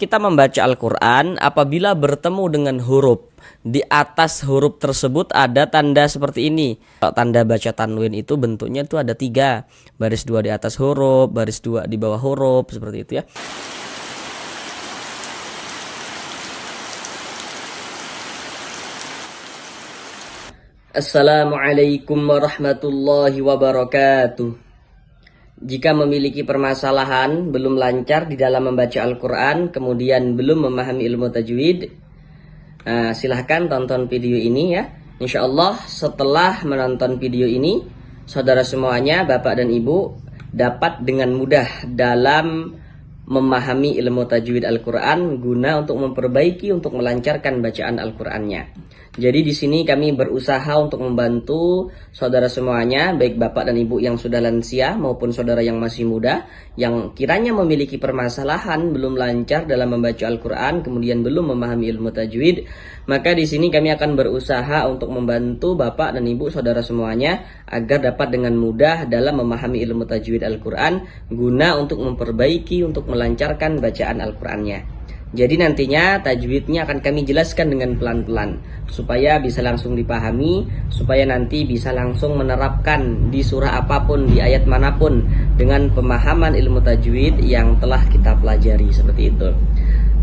Kita membaca Al-Quran apabila bertemu dengan huruf. Di atas huruf tersebut ada tanda seperti ini. Kalau tanda baca tanwin itu bentuknya itu ada 3. Baris 2 di atas huruf, baris 2 di bawah huruf, seperti itu ya. Assalamualaikum warahmatullahi wabarakatuh. Jika memiliki permasalahan, belum lancar di dalam membaca Al-Quran, kemudian belum memahami ilmu tajwid, silahkan tonton video ini ya. Insya Allah setelah menonton video ini, saudara semuanya, bapak dan ibu, dapat dengan mudah dalam memahami ilmu tajwid Al-Quran guna untuk memperbaiki, untuk melancarkan bacaan Al-Qurannya. Jadi di sini kami berusaha untuk membantu saudara semuanya, baik bapak dan ibu yang sudah lansia maupun saudara yang masih muda, yang kiranya memiliki permasalahan belum lancar dalam membaca Al-Quran, kemudian belum memahami ilmu tajwid. Maka di sini kami akan berusaha untuk membantu bapak dan ibu saudara semuanya agar dapat dengan mudah dalam memahami ilmu tajwid Al-Quran guna untuk memperbaiki, untuk melancarkan bacaan Al-Qurannya. Jadi nantinya tajwidnya akan kami jelaskan dengan pelan-pelan supaya bisa langsung dipahami, supaya nanti bisa langsung menerapkan di surah apapun, di ayat manapun dengan pemahaman ilmu tajwid yang telah kita pelajari, seperti itu.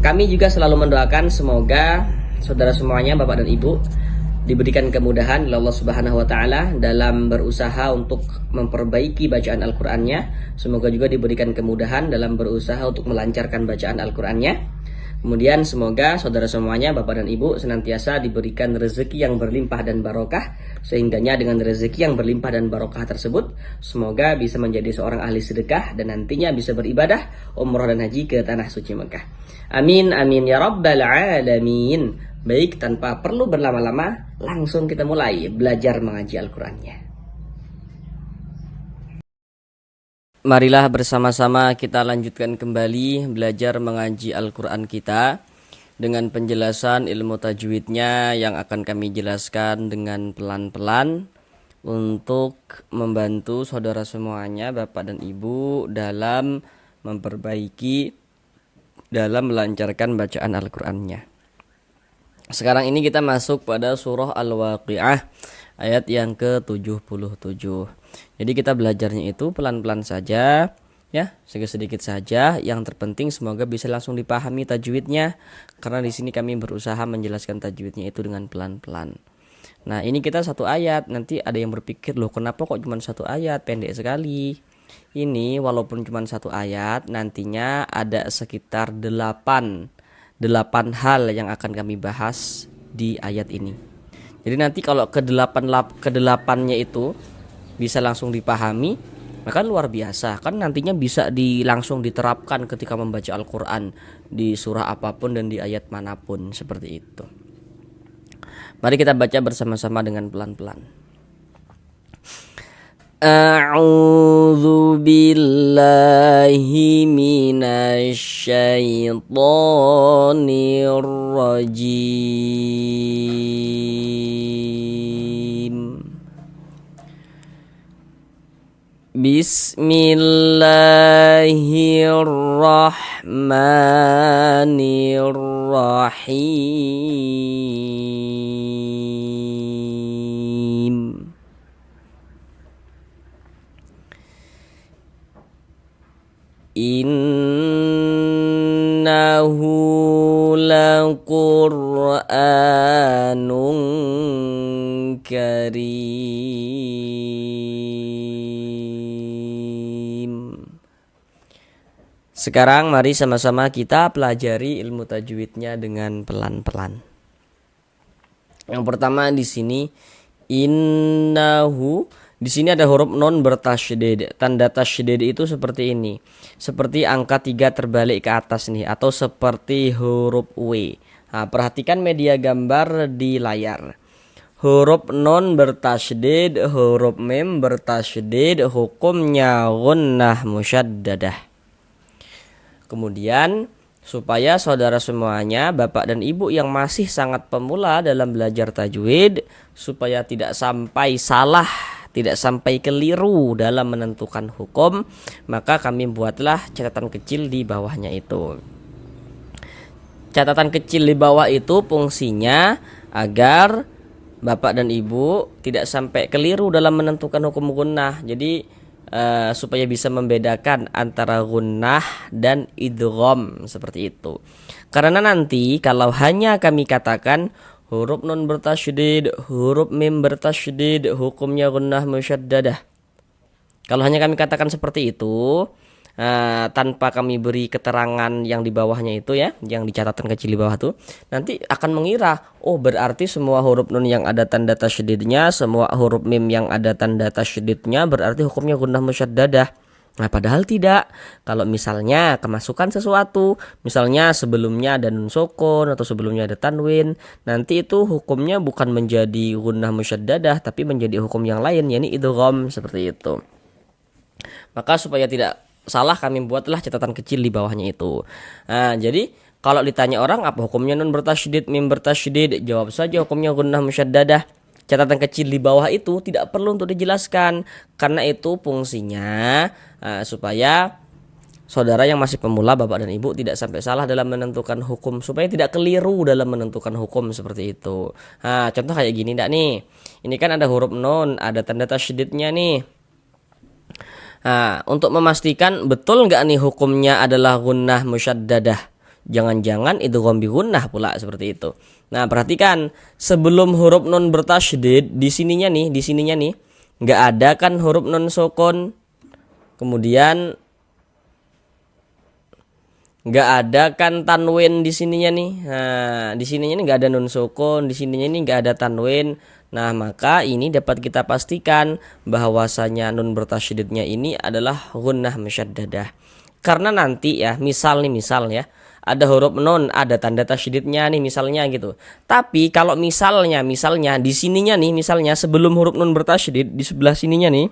Kami juga selalu mendoakan semoga saudara semuanya, bapak dan ibu, diberikan kemudahan oleh Allah Subhanahu wa taala dalam berusaha untuk memperbaiki bacaan Al-Qur'annya. Semoga juga diberikan kemudahan dalam berusaha untuk melancarkan bacaan Al-Qur'annya. Kemudian semoga saudara semuanya, bapak dan ibu, senantiasa diberikan rezeki yang berlimpah dan barokah, sehingganya dengan rezeki yang berlimpah dan barokah tersebut semoga bisa menjadi seorang ahli sedekah dan nantinya bisa beribadah umrah dan haji ke tanah suci Mekah. Amin amin ya rabbal alamin. Baik, tanpa perlu berlama-lama, langsung kita mulai belajar mengaji Al-Qur'annya. Marilah bersama-sama kita lanjutkan kembali belajar mengaji Al-Quran kita dengan penjelasan ilmu tajwidnya yang akan kami jelaskan dengan pelan-pelan untuk membantu saudara semuanya, bapak dan ibu, dalam memperbaiki, dalam melancarkan bacaan Al-Qurannya. Sekarang ini kita masuk pada surah Al-Waqi'ah ayat yang ke-77. Jadi kita belajarnya itu pelan-pelan saja ya, sedikit-sedikit saja. Yang terpenting semoga bisa langsung dipahami tajwidnya, karena di sini kami berusaha menjelaskan tajwidnya itu dengan pelan-pelan. Nah, ini kita satu ayat. Nanti ada yang berpikir, loh kenapa kok cuma satu ayat, pendek sekali. Ini walaupun cuma satu ayat, nantinya ada sekitar 8 hal yang akan kami bahas di ayat ini. Jadi nanti kalau ke-8-nya itu bisa langsung dipahami, maka luar biasa. Kan nantinya bisa langsung diterapkan ketika membaca Al-Quran di surah apapun dan di ayat manapun, seperti itu. Mari kita baca bersama-sama dengan pelan-pelan. A'udzu billahi minasyaitonir rajim. Bismillahirrahmanirrahim. Innahu laqur'anun karim. Sekarang mari sama-sama kita pelajari ilmu tajwidnya dengan pelan-pelan. Yang pertama di sini innahu. Di sini ada huruf nun bertasydid. Tanda tasydid itu seperti ini. Seperti angka 3 terbalik ke atas nih, atau seperti huruf W. Nah, perhatikan media gambar di layar. Huruf nun bertasydid, huruf mim bertasydid, hukumnya gunnah musyaddadah. Kemudian supaya saudara semuanya, bapak dan ibu yang masih sangat pemula dalam belajar tajwid, supaya tidak sampai salah, tidak sampai keliru dalam menentukan hukum, maka kami buatlah catatan kecil di bawahnya itu. catatan kecil di bawah itu fungsinya agar Bapak dan Ibu tidak sampai keliru dalam menentukan hukum gunnah. Jadi supaya bisa membedakan antara gunnah dan idgham seperti itu. Karena nanti kalau hanya kami katakan huruf nun bertasydid, huruf mim bertasydid, hukumnya gunnah musyaddadah. Kalau hanya kami katakan seperti itu, tanpa kami beri keterangan yang di bawahnya itu ya, yang dicatatkan kecil di bawah tuh, nanti akan mengira, oh berarti semua huruf nun yang ada tanda tasydidnya, semua huruf mim yang ada tanda tasydidnya berarti hukumnya gunnah musyaddadah. Nah, padahal tidak. Kalau misalnya kemasukan sesuatu, misalnya sebelumnya ada nun sukun atau sebelumnya ada tanwin, nanti itu hukumnya bukan menjadi gunnah musyaddadah tapi menjadi hukum yang lain, yakni idgham seperti itu. Maka supaya tidak salah kami buatlah catatan kecil di bawahnya itu. Nah, jadi kalau ditanya orang apa hukumnya nun bertasydid, mim bertasydid, jawab saja hukumnya gunnah musyaddadah. Catatan kecil di bawah itu tidak perlu untuk dijelaskan karena itu fungsinya supaya saudara yang masih pemula, Bapak dan Ibu, tidak sampai salah dalam menentukan hukum, supaya tidak keliru dalam menentukan hukum seperti itu. Nah, contoh kayak gini enggak nih? Ini kan ada huruf nun, ada tanda tasydidnya nih. Nah, untuk memastikan betul nggak nih hukumnya adalah gunnah musyaddadah, jangan-jangan itu ghambi gunnah pula seperti itu. Nah, perhatikan sebelum huruf nun bertasydid di sininya nih nggak ada kan huruf nun sukun, kemudian nggak ada kan tanwin di sininya nih. Nah, di sininya nih nggak ada nun sukun, di sininya nih nggak ada tanwin. Nah, maka ini dapat kita pastikan bahwasanya nun bertasydidnya ini adalah gunnah musyaddadah. Karena nanti ya, misal ya, ada huruf nun, ada tanda tasydidnya nih misalnya gitu. Tapi kalau misalnya di sininya nih, misalnya sebelum huruf nun bertasydid di sebelah sininya nih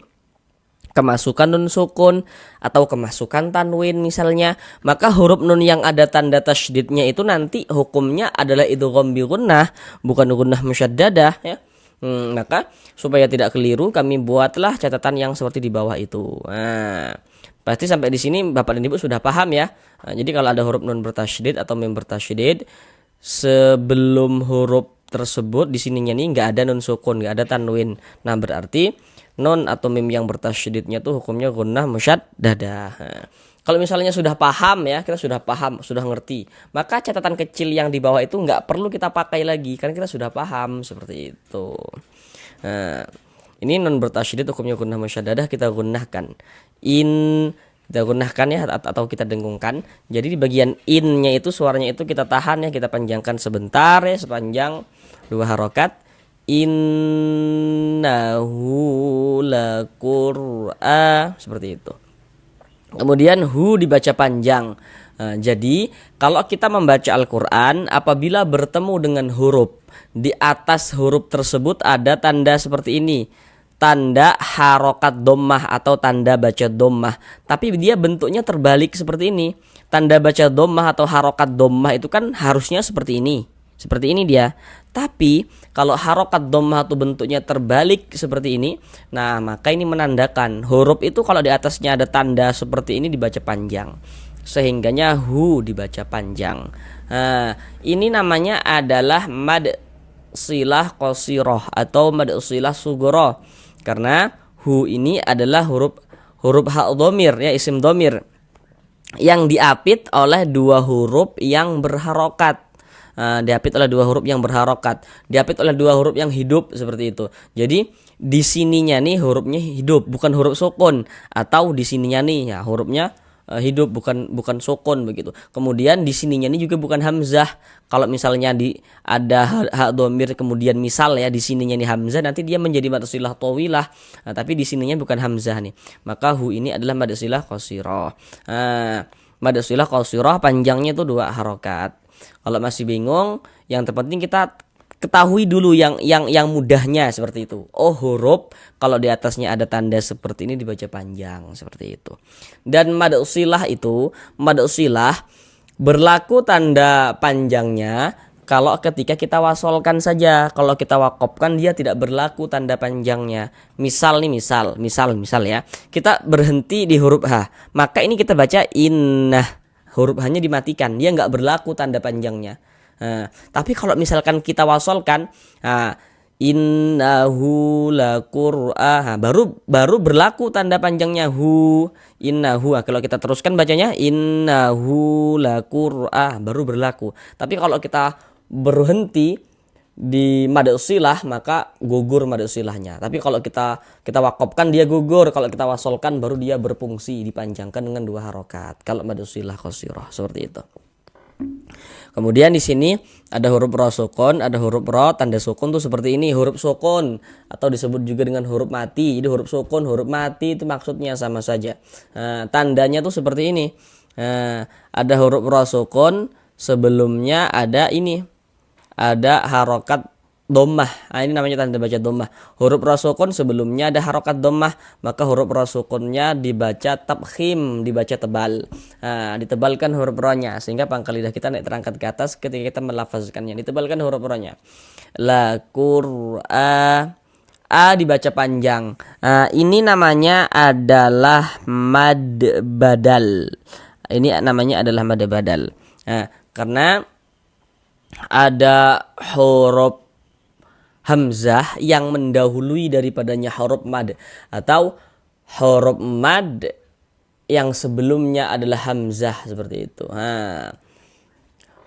kemasukan nun sukun atau kemasukan tanwin misalnya, maka huruf nun yang ada tanda tasydidnya itu nanti hukumnya adalah idgham bi gunnah, bukan gunnah musyaddadah ya. Maka supaya tidak keliru kami buatlah catatan yang seperti di bawah itu. Nah, pasti sampai di sini Bapak dan Ibu sudah paham ya. Nah, jadi kalau ada huruf nun bertasydid atau mim bertasydid, sebelum huruf tersebut di sininya nih nggak ada nun sukun, nggak ada tanwin. Nah, berarti nun atau mim yang bertasydidnya tuh hukumnya gunnah musyaddadah. Nah, kalau misalnya sudah paham ya, kita sudah paham, sudah ngerti, maka catatan kecil yang di bawah itu nggak perlu kita pakai lagi, karena kita sudah paham seperti itu. Nah, ini nun bertasydid hukumnya gunnah musyaddadah kita gunnahkan. Kita gunnahkan ya atau kita dengungkan. Jadi di bagian innya itu suaranya itu kita tahan ya, kita panjangkan sebentar ya, sepanjang 2 harokat. Innahu laqur'an, seperti itu. Kemudian hu dibaca panjang. Nah, jadi kalau kita membaca Al-Quran, apabila bertemu dengan huruf, di atas huruf tersebut ada tanda seperti ini, tanda harokat dhammah atau tanda baca dhammah. Tapi dia bentuknya terbalik seperti ini. Tanda baca dhammah atau harokat dhammah itu kan harusnya seperti ini. Seperti ini dia. Tapi kalau harokat dhammah itu bentuknya terbalik seperti ini, nah maka ini menandakan huruf itu kalau di atasnya ada tanda seperti ini dibaca panjang, sehingganya hu dibaca panjang. Nah, ini namanya adalah mad silah qasirah atau mad silah sughra, karena hu ini adalah huruf hak dhamir ya, isim dhamir yang diapit oleh 2 huruf yang berharokat. Diapit oleh 2 huruf yang berharokat, diapit oleh 2 huruf yang hidup seperti itu. Jadi di sininya nih hurufnya hidup, bukan huruf sukun, atau di sininya nih ya hurufnya hidup, bukan sukun begitu. Kemudian di sininya nih juga bukan hamzah. Kalau misalnya ada hak dhamir kemudian misal ya di sininya nih hamzah, nanti dia menjadi mad silah tawilah. Nah, tapi di sininya bukan hamzah nih. Maka hu ini adalah mad silah qasirah. Mad silah qasirah panjangnya itu 2 harokat. Kalau masih bingung, yang terpenting kita ketahui dulu yang mudahnya seperti itu. Oh, huruf kalau di atasnya ada tanda seperti ini dibaca panjang seperti itu. Dan mad silah itu, mad silah berlaku tanda panjangnya kalau ketika kita wasolkan saja. Kalau kita wakopkan dia tidak berlaku tanda panjangnya. Misal ya, kita berhenti di huruf H, maka ini kita baca innah. huruf hanya dimatikan, dia nggak berlaku tanda panjangnya. Tapi kalau misalkan kita wasolkan, innahu laqur'an, baru berlaku tanda panjangnya hu, innahu. Kalau kita teruskan bacanya innahu laqur'an, baru berlaku. Tapi kalau kita berhenti di mad silah maka gugur mad silahnya. Tapi kalau kita wakofkan dia gugur, kalau kita wasolkan baru dia berfungsi dipanjangkan dengan 2 harokat. Kalau mad silah qasirah seperti itu. Kemudian di sini ada huruf ro sukun, ada huruf ro tanda sukun tuh seperti ini, huruf sukun atau disebut juga dengan huruf mati. Jadi huruf sukun, huruf mati itu maksudnya sama saja. Tandanya tuh seperti ini. Ada huruf ro sukun, sebelumnya ada ini, ada harokat dhammah. Ini namanya tanda baca dhammah. Huruf ro sukun sebelumnya ada harokat dhammah, maka huruf ro sukunnya dibaca tabkhim, dibaca tebal. Ditebalkan huruf ro-nya sehingga pangkal lidah kita naik terangkat ke atas ketika kita melafazkannya. Ditebalkan huruf ro-nya. La qur'a, dibaca panjang. Ini namanya adalah mad badal. Ini namanya adalah mad badal. Karena ada huruf hamzah yang mendahului daripadanya huruf mad, atau huruf mad yang sebelumnya adalah hamzah, seperti itu.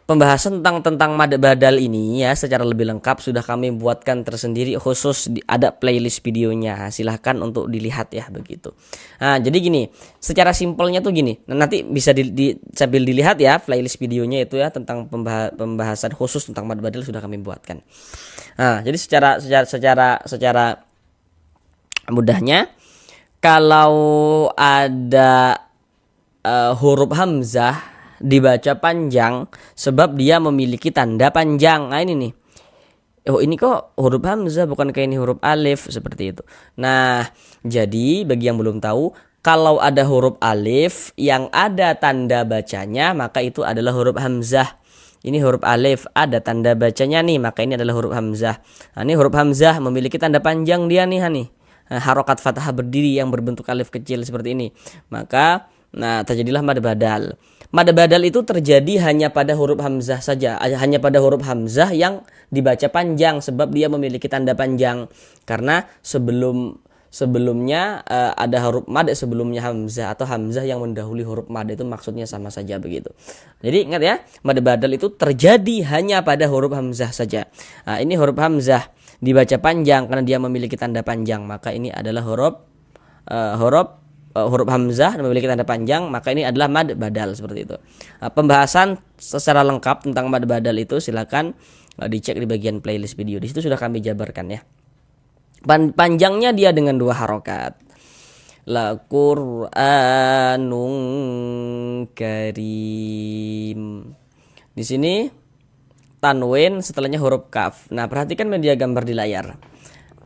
Pembahasan tentang mad badal ini ya secara lebih lengkap sudah kami buatkan tersendiri, khusus ada playlist videonya. Silahkan untuk dilihat ya begitu. Jadi gini, secara simpelnya tuh gini. Nanti bisa sambil dilihat ya playlist videonya itu ya tentang pembahasan khusus tentang mad badal sudah kami buatkan. Jadi secara mudahnya, kalau ada huruf hamzah dibaca panjang sebab dia memiliki tanda panjang. Ini nih. Ini kok huruf hamzah bukan kayak ini huruf alif, seperti itu. Jadi bagi yang belum tahu, kalau ada huruf alif yang ada tanda bacanya maka itu adalah huruf hamzah. Ini huruf alif ada tanda bacanya nih, maka ini adalah huruf hamzah. Ini huruf hamzah memiliki tanda panjang dia nih, harokat fathah berdiri yang berbentuk alif kecil seperti ini. Maka terjadilah mad badal. Mad badal itu terjadi hanya pada huruf hamzah saja, hanya pada huruf hamzah yang dibaca panjang sebab dia memiliki tanda panjang. Karena sebelumnya ada huruf mad sebelumnya hamzah, atau hamzah yang mendahului huruf mad, itu maksudnya sama saja begitu. Jadi ingat ya, mad badal itu terjadi hanya pada huruf hamzah saja. Ini huruf hamzah dibaca panjang karena dia memiliki tanda panjang, maka ini adalah huruf hamzah memiliki tanda panjang, maka ini adalah mad badal, seperti itu. Pembahasan secara lengkap tentang mad badal itu silakan dicek di bagian playlist video. Di situ sudah kami jabarkan ya. Panjangnya dia dengan 2 harokat. La Qur'anun Karim. Di sini tanwin setelahnya huruf kaf. Perhatikan media gambar di layar.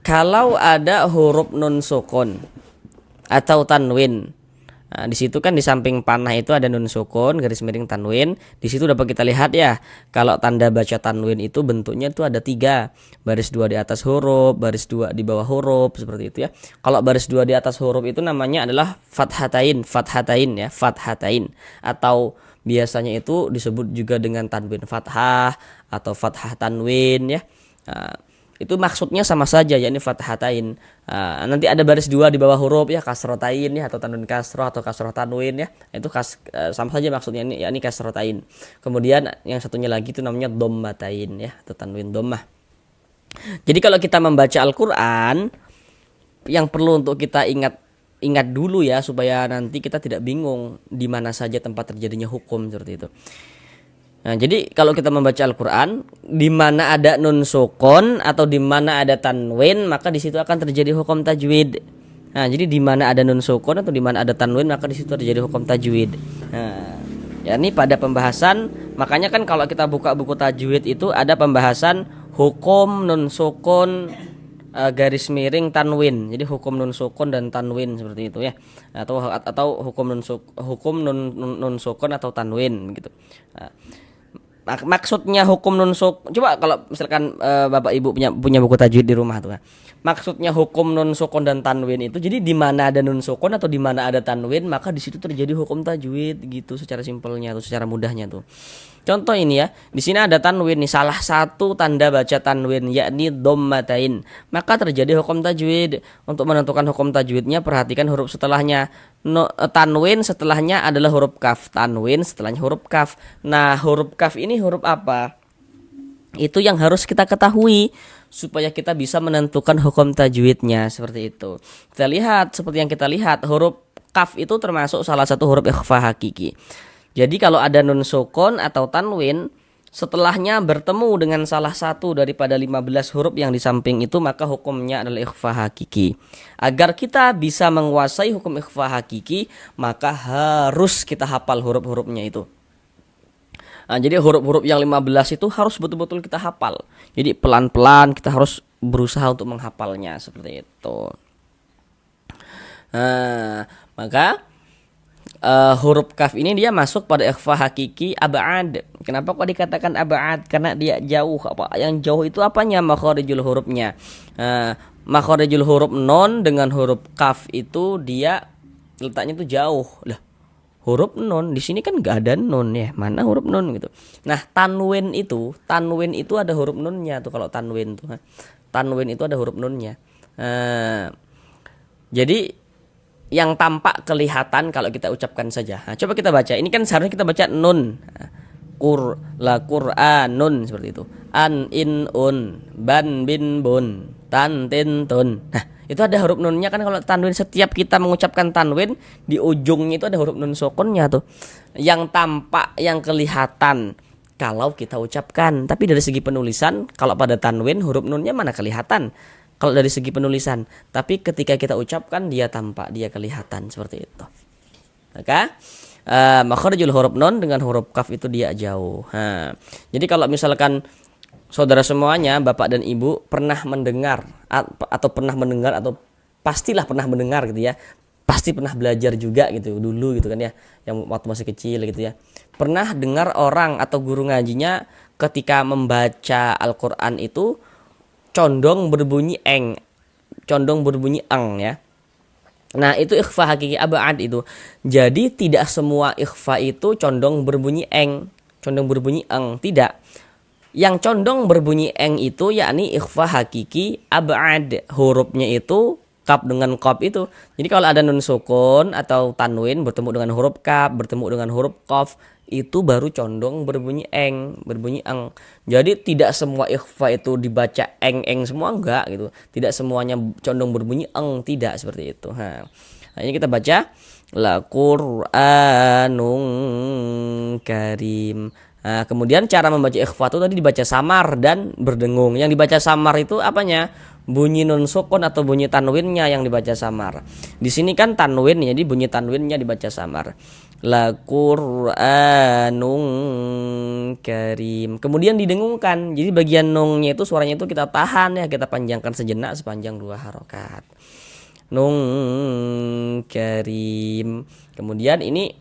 Kalau ada huruf nun sukun atau tanwin, di situ kan di samping panah itu ada nun sukun garis miring tanwin. Di situ dapat kita lihat ya, kalau tanda baca tanwin itu bentuknya itu ada 3, baris 2 di atas huruf, baris 2 di bawah huruf, seperti itu ya. Kalau baris 2 di atas huruf itu namanya adalah fathatain ya, fathatain, atau biasanya itu disebut juga dengan tanwin fathah atau fathah tanwin ya. Itu maksudnya sama saja, yakni fathatain. Nanti ada baris 2 di bawah huruf ya, kasrotain ya, atau tanwin kasroh atau kasroh tanwin ya. Itu sama saja maksudnya, ini yakni kasrotain. Kemudian yang satunya lagi itu namanya dhammatain ya, atau tanwin dhammah. Jadi kalau kita membaca Al-Qur'an, yang perlu untuk kita ingat dulu ya, supaya nanti kita tidak bingung di mana saja tempat terjadinya hukum, seperti itu. Jadi kalau kita membaca Al-Qur'an, di mana ada nun sukun atau di mana ada tanwin, maka di situ akan terjadi hukum tajwid. Jadi di mana ada nun sukun atau di mana ada tanwin, maka di situ terjadi hukum tajwid. Ini pada pembahasan, makanya kan kalau kita buka buku tajwid itu ada pembahasan hukum nun sukun garis miring tanwin. Jadi hukum nun sukun dan tanwin, seperti itu ya. Atau hukum nun sukun atau tanwin gitu. Maksudnya hukum nun sukun, coba kalau misalkan Bapak Ibu punya buku tajwid di rumah tuh. Maksudnya hukum nun sukun dan tanwin itu, jadi di mana ada nun sukun atau di mana ada tanwin, maka di situ terjadi hukum tajwid gitu, secara simpelnya atau secara mudahnya tuh. Contoh ini ya, di sini ada tanwin nih, salah satu tanda baca tanwin yakni dhammatain, maka terjadi hukum tajwid. Untuk menentukan hukum tajwidnya, perhatikan huruf setelahnya. Tanwin setelahnya adalah huruf kaf, tanwin setelahnya huruf kaf. Nah, huruf kaf ini huruf apa? Itu yang harus kita ketahui supaya kita bisa menentukan hukum tajwidnya, seperti itu. Kita lihat seperti yang kita lihat, huruf kaf itu termasuk salah satu huruf ikhfa hakiki. Jadi kalau ada nun sukun atau tanwin setelahnya bertemu dengan salah satu daripada 15 huruf yang di samping itu, maka hukumnya adalah ikhfa hakiki. Agar kita bisa menguasai hukum ikhfa hakiki, maka harus kita hafal huruf-hurufnya itu. Nah, jadi huruf-huruf yang 15 itu harus betul-betul kita hafal. Jadi pelan-pelan kita harus berusaha untuk menghafalnya, seperti itu. Nah, maka huruf kaf ini dia masuk pada ikhfa hakiki ab'ad. Kenapa kok dikatakan ab'ad? Karena dia jauh. Yang jauh itu apanya? Makharijul hurufnya. Makharijul huruf non dengan huruf kaf itu dia letaknya itu jauh. Lah, huruf nun di sini kan nggak ada nun ya, mana huruf nun gitu. Nah, tanwin itu ada huruf nunnya tuh. Kalau tanwin tuh, tanwin itu ada huruf nunnya. Jadi yang tampak kelihatan kalau kita ucapkan saja. Nah, coba kita baca. Ini kan seharusnya kita baca nun. Qur'anun, seperti itu. An, in, un, ban, bin, bun, tan, tin, tun. Nah, itu ada huruf nunnya kan. Kalau tanwin, setiap kita mengucapkan tanwin di ujungnya itu ada huruf nun sukunnya tuh, yang tampak, yang kelihatan kalau kita ucapkan. Tapi dari segi penulisan, kalau pada tanwin huruf nunnya mana kelihatan kalau dari segi penulisan, tapi ketika kita ucapkan dia tampak, dia kelihatan, seperti itu. Maka makharijul huruf nun dengan huruf kaf itu dia jauh. Jadi kalau misalkan saudara semuanya, Bapak dan Ibu pernah mendengar atau pastilah pernah mendengar gitu ya. Pasti pernah belajar juga gitu dulu gitu kan ya, yang waktu masih kecil gitu ya. Pernah dengar orang atau guru ngajinya ketika membaca Al-Qur'an itu condong berbunyi eng, condong berbunyi eng ya. Nah, itu ikhfa hakiki ab'ad itu. Jadi tidak semua ikhfa itu condong berbunyi eng, condong berbunyi eng, tidak. Yang condong berbunyi eng itu yakni ikhfa hakiki ab'ad. Hurufnya itu kaf dengan qaf itu. Jadi kalau ada nun sukun atau tanwin bertemu dengan huruf kaf, bertemu dengan huruf qaf, itu baru condong berbunyi eng, berbunyi eng. Jadi tidak semua ikhfa itu dibaca eng semua, enggak gitu. Tidak semuanya condong berbunyi eng, tidak seperti itu. Nah, ini kita baca la Qur'anun Karim. Nah, kemudian cara membaca ikhfa itu tadi dibaca samar dan berdengung. Yang dibaca samar itu apanya? Bunyi nun sukun atau bunyi tanwinnya yang dibaca samar. Di sini kan tanwin, jadi bunyi tanwinnya dibaca samar. La Qur'anun Karim. Kemudian didengungkan. Jadi bagian nungnya itu suaranya itu kita tahan ya, kita panjangkan sejenak sepanjang 2 harokat. Nun Karim. Kemudian ini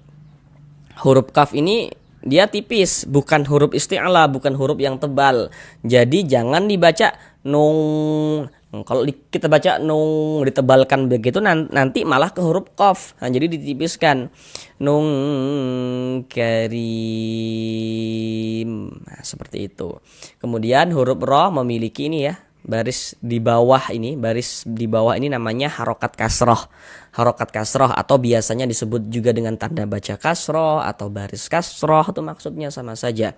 huruf kaf ini dia tipis, bukan huruf isti'la, bukan huruf yang tebal. Jadi jangan dibaca nung. Kalau kita baca nung ditebalkan begitu nanti malah ke huruf qaf. Nah, jadi ditipiskan. Nung karim. Nah, seperti itu. Kemudian huruf ra memiliki ini ya, baris di bawah ini namanya harokat kasroh. Harokat kasroh atau biasanya disebut juga dengan tanda baca kasroh atau baris kasroh, itu maksudnya sama saja.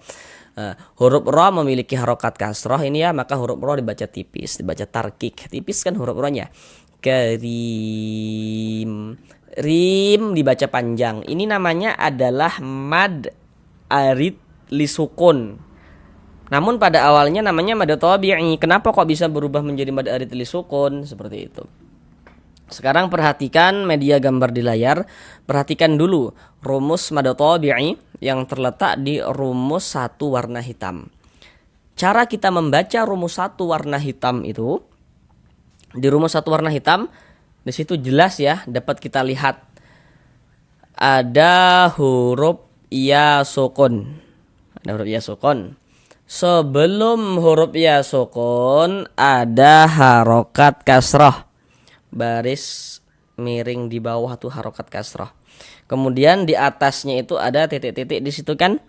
Huruf ra memiliki harokat kasroh ini ya, maka huruf ra dibaca tipis, dibaca tarkik, tipis kan huruf ra-nya. Karim. Rim dibaca panjang. Ini namanya adalah mad arid lisukun. Namun pada awalnya namanya mad tabi'i. Kenapa kok bisa berubah menjadi mad arid lisukun? Seperti itu. Sekarang perhatikan media gambar di layar. Perhatikan dulu rumus mad tabi'i yang terletak di rumus 1 warna hitam. Cara kita membaca rumus 1 warna hitam itu, di rumus 1 warna hitam, di situ jelas ya, dapat kita lihat ada huruf ya sukun. Ada huruf ya sukun. Sebelum huruf ya sukun ada harokat kasroh. Baris miring di bawah tuh harokat kasroh. Kemudian di atasnya itu ada titik-titik di situ kan.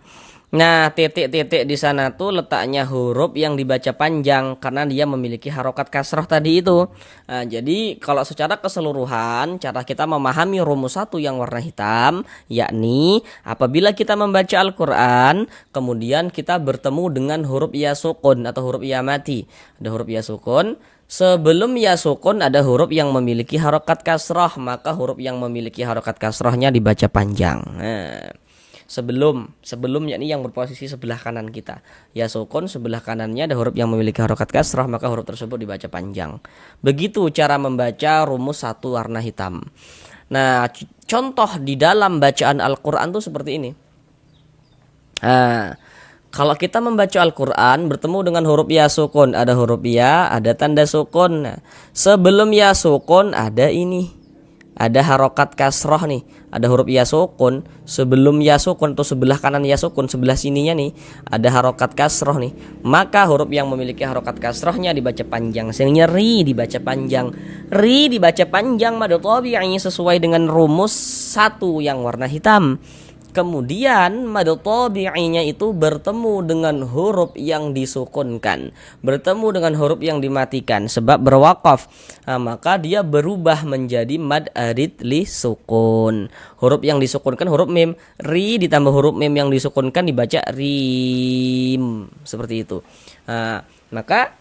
Nah, titik-titik di sana tuh letaknya huruf yang dibaca panjang karena dia memiliki harokat kasroh tadi itu. Nah, jadi kalau secara keseluruhan cara kita memahami rumus satu yang warna hitam, yakni apabila kita membaca Al-Quran, kemudian kita bertemu dengan huruf ya sukun atau huruf ya mati. Ada huruf ya sukun. Sebelum ya sukun ada huruf yang memiliki harokat kasroh, maka huruf yang memiliki harokat kasrohnya dibaca panjang. Nah, sebelum yakni yang berposisi sebelah kanan kita. Ya sukun sebelah kanannya ada huruf yang memiliki harokat kasrah, maka huruf tersebut dibaca panjang. Begitu cara membaca rumus satu warna hitam. Nah, contoh di dalam bacaan Al-Quran tuh seperti ini. Nah, kalau kita membaca Al-Quran bertemu dengan huruf ya sukun, ada huruf ya, ada tanda sukun. Nah, sebelum ya sukun ada ini, ada harokat kasroh nih, ada huruf ya sukun. Sebelum ya sukun atau sebelah kanan ya sukun, sebelah sininya nih ada harokat kasroh nih, maka huruf yang memiliki harokat kasrohnya dibaca panjang. Sehingga ri dibaca panjang, ri dibaca panjang mad tabi'i sesuai dengan rumus satu yang warna hitam. Kemudian mad tabi'inya itu bertemu dengan huruf yang disukunkan, bertemu dengan huruf yang dimatikan sebab berwakaf. Nah, maka dia berubah menjadi mad arid li sukun. Huruf yang disukunkan huruf mim, ri ditambah huruf mim yang disukunkan dibaca rim, seperti itu. Nah, maka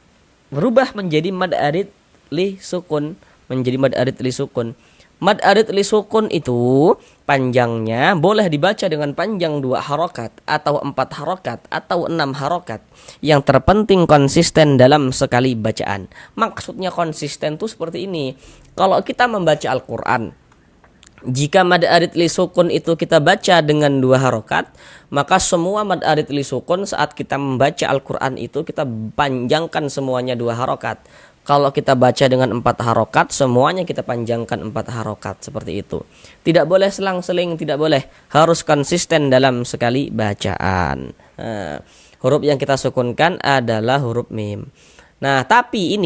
berubah menjadi mad arid li sukun, menjadi mad arid li sukun. Mad arid li sukun itu panjangnya boleh dibaca dengan panjang 2 harokat atau 4 harokat atau 6 harokat. Yang terpenting konsisten dalam sekali bacaan. Maksudnya konsisten itu seperti ini. Kalau kita membaca Al-Quran, jika mad arid li sukun itu kita baca dengan 2 harokat, maka semua mad arid li sukun saat kita membaca Al-Quran itu kita panjangkan semuanya 2 harokat. Kalau kita baca dengan 4 harokat, semuanya kita panjangkan 4 harokat, seperti itu. Tidak boleh selang-seling, tidak boleh. Harus konsisten dalam sekali bacaan. Nah, huruf yang kita sukunkan adalah huruf mim. Nah, tapi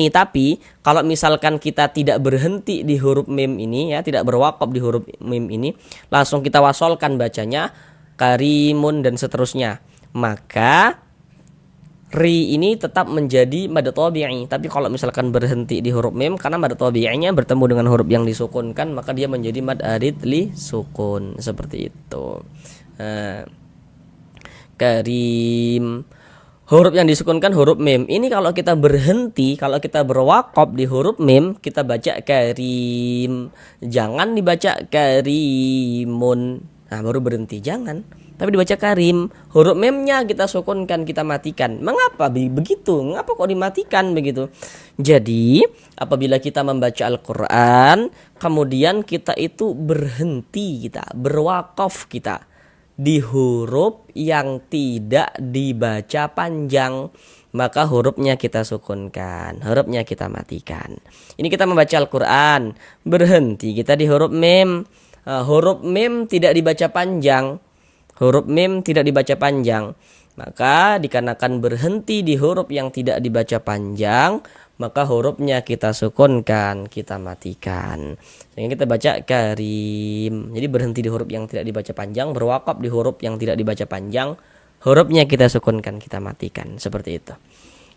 kalau misalkan kita tidak berhenti di huruf mim ini, ya, tidak berwakaf di huruf mim ini, langsung kita wasolkan bacanya, karimun dan seterusnya, maka ri ini tetap menjadi mad tabi'i. Tapi kalau misalkan berhenti di huruf mim, karena mad tabi'inya bertemu dengan huruf yang disukunkan, maka dia menjadi mad arid li sukun, seperti itu. Karim, huruf yang disukunkan huruf mim. Ini kalau kita berhenti, kalau kita berwakaf di huruf mim, kita baca karim. Jangan dibaca karimun. Nah, baru berhenti, jangan. Tapi dibaca karim, huruf memnya kita sukunkan, kita matikan. Mengapa begitu? Mengapa kok dimatikan begitu? Jadi apabila kita membaca Al-Quran, kemudian kita itu berhenti, kita berwakaf kita di huruf yang tidak dibaca panjang, maka hurufnya kita sukunkan, hurufnya kita matikan. Ini kita membaca Al-Quran, berhenti kita di huruf mim. Huruf mim tidak dibaca panjang, huruf mim tidak dibaca panjang, maka dikarenakan berhenti di huruf yang tidak dibaca panjang, maka hurufnya kita sukunkan, kita matikan. Sehingga kita baca karim. Jadi berhenti di huruf yang tidak dibaca panjang, berwakaf di huruf yang tidak dibaca panjang, hurufnya kita sukunkan, kita matikan, seperti itu.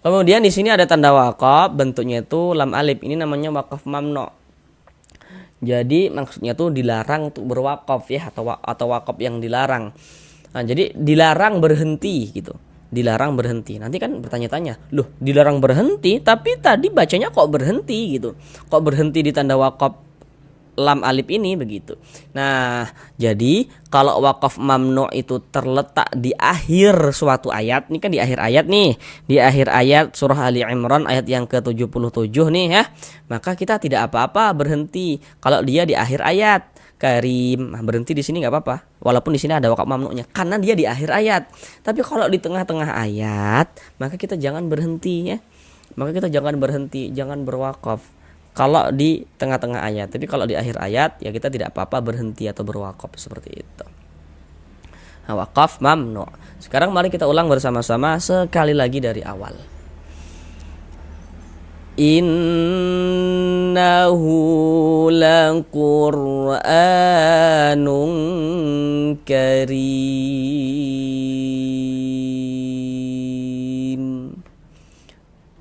Kemudian di sini ada tanda wakaf, bentuknya itu lam alif. Ini namanya wakaf mamnu. Jadi maksudnya tuh dilarang untuk berwakaf, ya, atau wakaf yang dilarang. Nah, jadi dilarang berhenti gitu. Dilarang berhenti. Nanti kan bertanya-tanya, loh, dilarang berhenti tapi tadi bacanya kok berhenti gitu. Kok berhenti di tanda wakaf lam alif ini begitu. Nah, jadi kalau wakaf mamnu itu terletak di akhir suatu ayat, ini kan di akhir ayat nih, di akhir ayat surah Ali Imran ayat yang ke-77 nih, ya, maka kita tidak apa-apa berhenti kalau dia di akhir ayat. Karim, berhenti di sini nggak apa-apa, walaupun di sini ada wakaf mamnunya karena dia di akhir ayat. Tapi kalau di tengah-tengah ayat, maka kita jangan berhenti, ya. Maka kita jangan berhenti, jangan berwakaf kalau di tengah-tengah ayat. Tapi kalau di akhir ayat, ya kita tidak apa-apa berhenti atau berwakaf, seperti itu. Waqaf mamnu. Sekarang mari kita ulang bersama-sama sekali lagi dari awal. Innahu laqur'anun karim.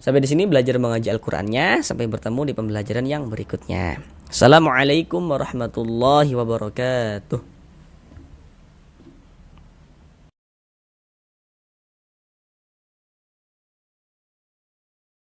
Sampai di sini belajar mengaji Al-Qur'annya. Sampai bertemu di pembelajaran yang berikutnya. Assalamualaikum warahmatullahi wabarakatuh.